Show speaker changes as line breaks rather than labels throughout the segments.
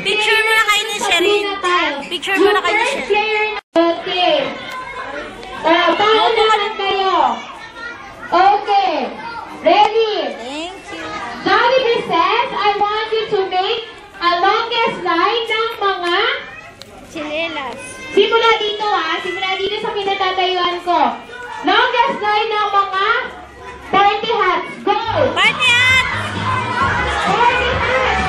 Picture mo na kayo ni Sherin. Picture mo na kayo ni Sherin.
Okay. Paano naman kayo? Okay. Ready?
Thank you.
Jollibee says, I want you to make a longest line ng mga
Chinelas.
simula dito simula dito sa kinatatayuan ko. Longest line ng mga party hats. Go!
Party hats!
Party hats!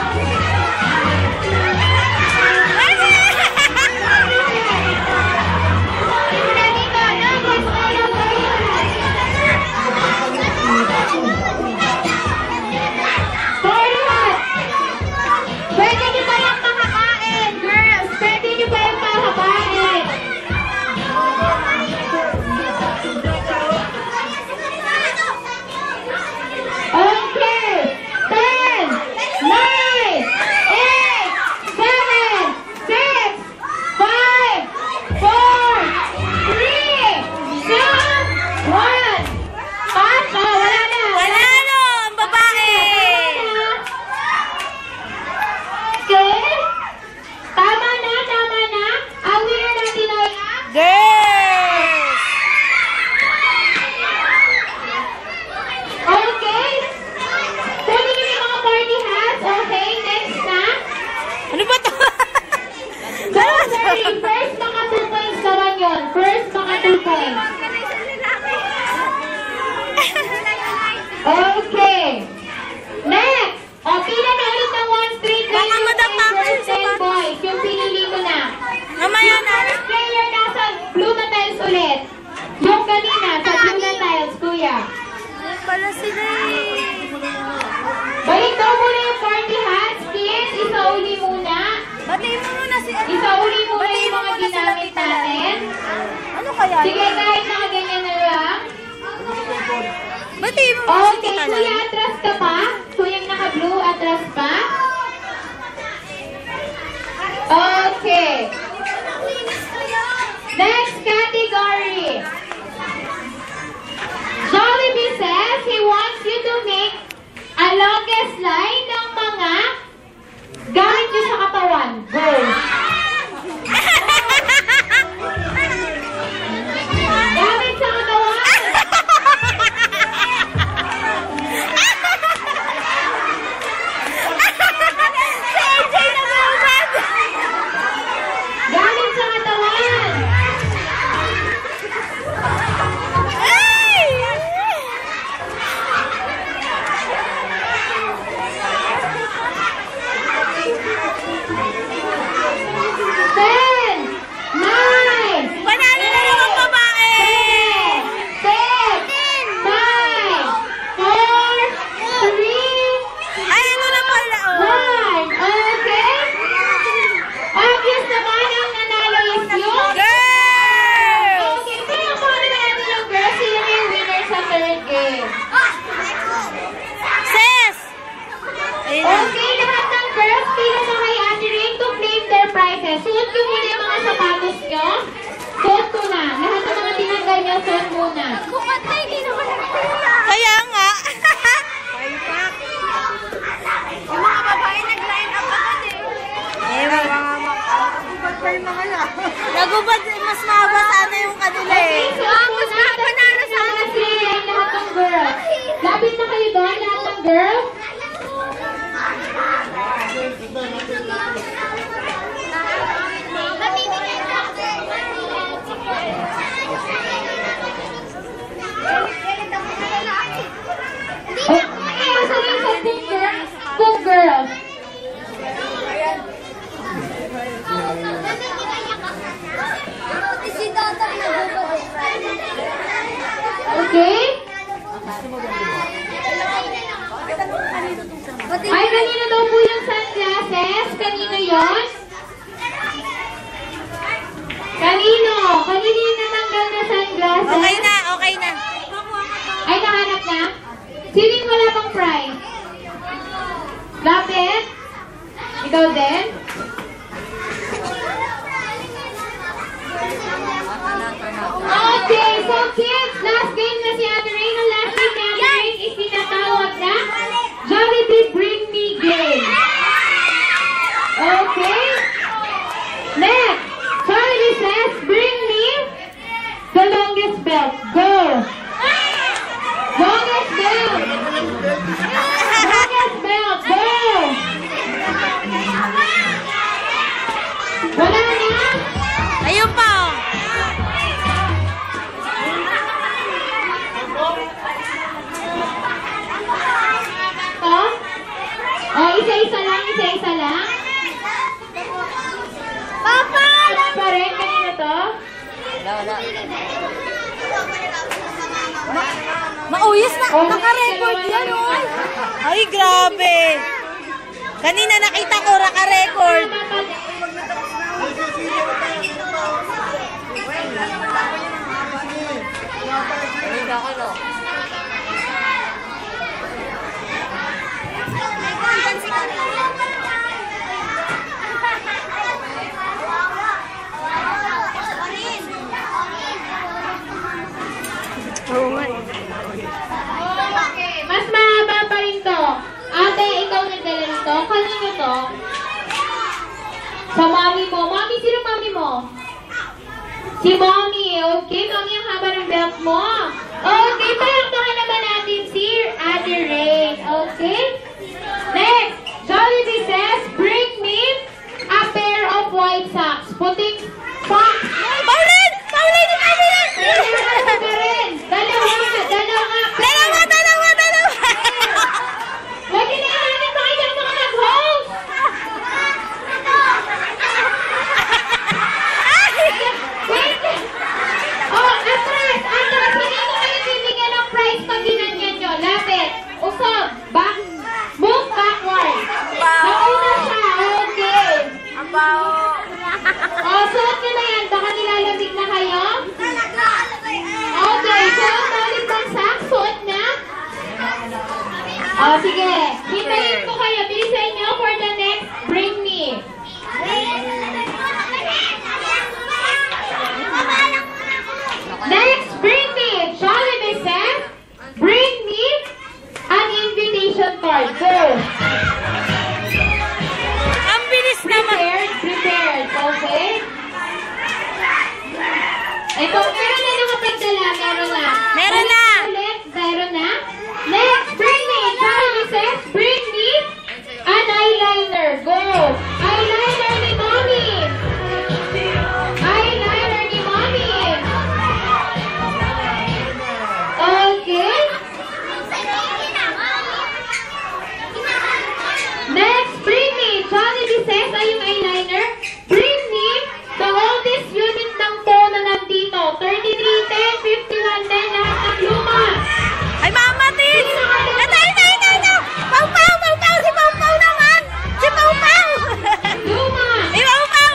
Simula dito, longest line ng party hats. Party hats! Pwede niyo ba yung makakain, girls? Pwede niyo ba yung makakain? Okay. 10, 9, 8, 7, 6, 5, 4, 3, 2, 1. Pass. Wala na.
Panalo ang babae.
Okay? Tama na. Ang winner natin ay
Girls!
okay. Kunin niyo yung mga party hats. Okay, next na.
Ano ba ito?
Don't worry, first mga 2 points naman yun. First mga 2 points. Okay. Next. O, pila na ulit ng 1 straight line.
Baka madapa ako
Girls
sa
and
sapatos.
boys. Yung pinili ko na.
Mamaya na.
First player nasa blue na tiles ulit. Yung kanina sa blue na tiles, kuya.
Pala sila eh.
Balik daw muna yung party hats, kids. Isauli muna.
Batiin mo muna si
Isauli muna
Batiin
yung
mo
mga
muna sila,
ginamit
Tita Lani.
natin.
Ano kaya?
Sige, kahit nakaganyan na lang.
Batiin mo muna si
Okay,
Tita
kuya,
Lani.
atras ka pa. Kuyang naka-blue, atras pa. Okay. Next category. Jollibee says he wants you to make a longest line ng mga gamit nyo sa katawan. Go. Gamit sa katawan. Gamit sa katawan. Ten, 9,
Panalo na lang ang babae.
10, 5, 4, 3,
Ay, ano na pala? Oh.
1. Okay? Obvious naman ang nanalo is yung
Girls!
okay, kaya kung ano na natin yung girls, sila na yung winner sa third game.
Sis! Ayun na.
Okay, lahat ng girls, pila na kay Ate Rain to claim their prizes. Suot ko muna yung mga sapatos nyo. Suot ko na. Lahat ng mga tinanggal nyo, suot muna.
Kaya nga. Yung mga babae nag-line up agad eh. Nagubad, mas mahaba sana yung kanila eh.
Okay, suot
Mas
muna.
mahaba na ano sana
Sana sila lahat ng girls. Lapit na kayo doon, lahat ng girls. Okay, asa na yung 10 girls? 10 girls. Okay? Ay, kanina daw po yung sunglasses. Kanino yun? Kanino? Kanino yung natanggal na sunglasses?
Okay na, okay na.
Ay, nahanap na? Sino yung wala pang prize? Lapit? Ikaw din? Okay, so kids, last game na si Ate Rain. Ang last game ni Ate Rain is tinatawag na Jollibee Bring Me Game. Okay? isa-isa lang?
Papa!
Wala pa rin? Kanina to?
Wala. Mauyos na,
Oh,
naka-record
dalawa
yan,
lang.
oy. Ay, grabe. Kanina nakita ko, naka-record.
Okay, mas mahaba pa rin to. Ate, ikaw nagdala nito. Kanino to? Sa mami mo. Mami, sino mami mo? Si Mommy. Okay, Mommy, ang haba ng belt mo. Okay, palakpakan naman natin si Ate Rain. Okay? Next, Jollibee says, bring me a pair of white socks. Puting socks.
Pauline! Pauline! Pauline!
Kailangan ka rin. Dalawa. Huwag hinahanap pa kayo mga nag-host. Wait. Oh, atras. Kanino kayo bibigyan ng prize pag ginanyan nyo? Lapit. Usog. Back. Move backward. Nauna siya. Okay.
Ang baho.
Oh, suot nyo na yan. Baka nilalamig na kayo. Okay. Suot na ulit ng socks. Suot na. Oh, sige. Hintayin ko kayo. Bilisan nyo for the next Bring Me. Next, Bring Me. Jollibee says, bring me an invitation card. Go.
Ang bilis naman.
Prepared. Okay? Ito, meron na nakapagdala. Meron na.
Meron na.
Ulit, meron na. Next, Bring Me. Jollibee says, bring me an eyeliner. Go. Eyeliner ni Mommy. Eyeliner ni Mommy. Okay. Next, bring me. Jollibee says, ay yung eyeliner. Bring me the oldest unit ng phone na nandito. 3310, 5110, lahat ng luma.
Ay, Mama Tin! Ito! Pau Pau! Si Pau Pau naman! Si Pau Pau!
Luma.
Si Pau Pau!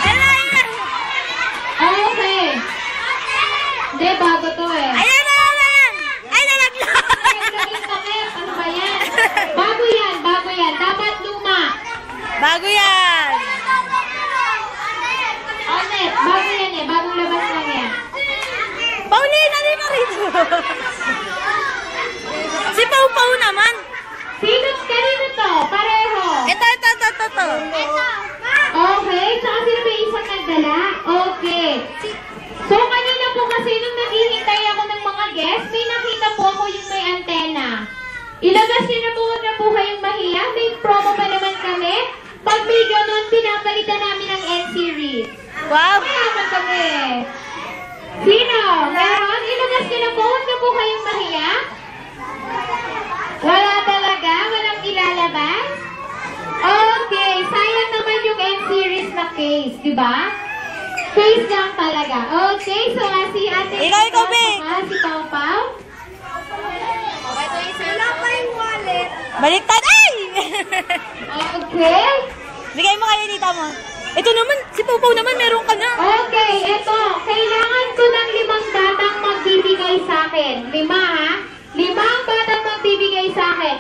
Ayan!
Okay. Hindi, bago to eh.
Ayan na naman! Ay, nalaglag!
Naging sakit. Ano ba yan? Bago yan. Dapat luma.
Bago yan!
Honest, bago yan eh. Bagong labas lang yan.
Pauline, ano ka rito? Si Pau Pau naman!
Kanino to? Pareho.
Ito.
Okay, saka sino ba isang nagdala? Okay. So, kanina po kasi nung naghihintay ako ng mga guests, may nakita po ako yung may antena. Ilabas niyo na po, huwag na po kayong mahiya. May promo pa naman kami. Pag may ganun, pinapalitan namin ang N-Series.
Wow!
Mayaman kami. Sino? Meron? Ilabas niyo na po, huwag na po kayong mahiya. Wala talaga? Walang ilalabas? Okay, sayang naman yung N-Series na case, di ba? Case lang talaga. Okay, so si Ate...
Ikaw, Be.
Si Pau Pau.
Wala pa yung wallet.
Baliktad! Ay!
Okay.
Bigay mo kayo dito mo. Ito naman, si Pau Pau naman, meron ka na.
Okay, eto. Kailangan ko ng 5 batang magbibigay sa akin. 5 ha? 5 ang batang magbibigay sa akin.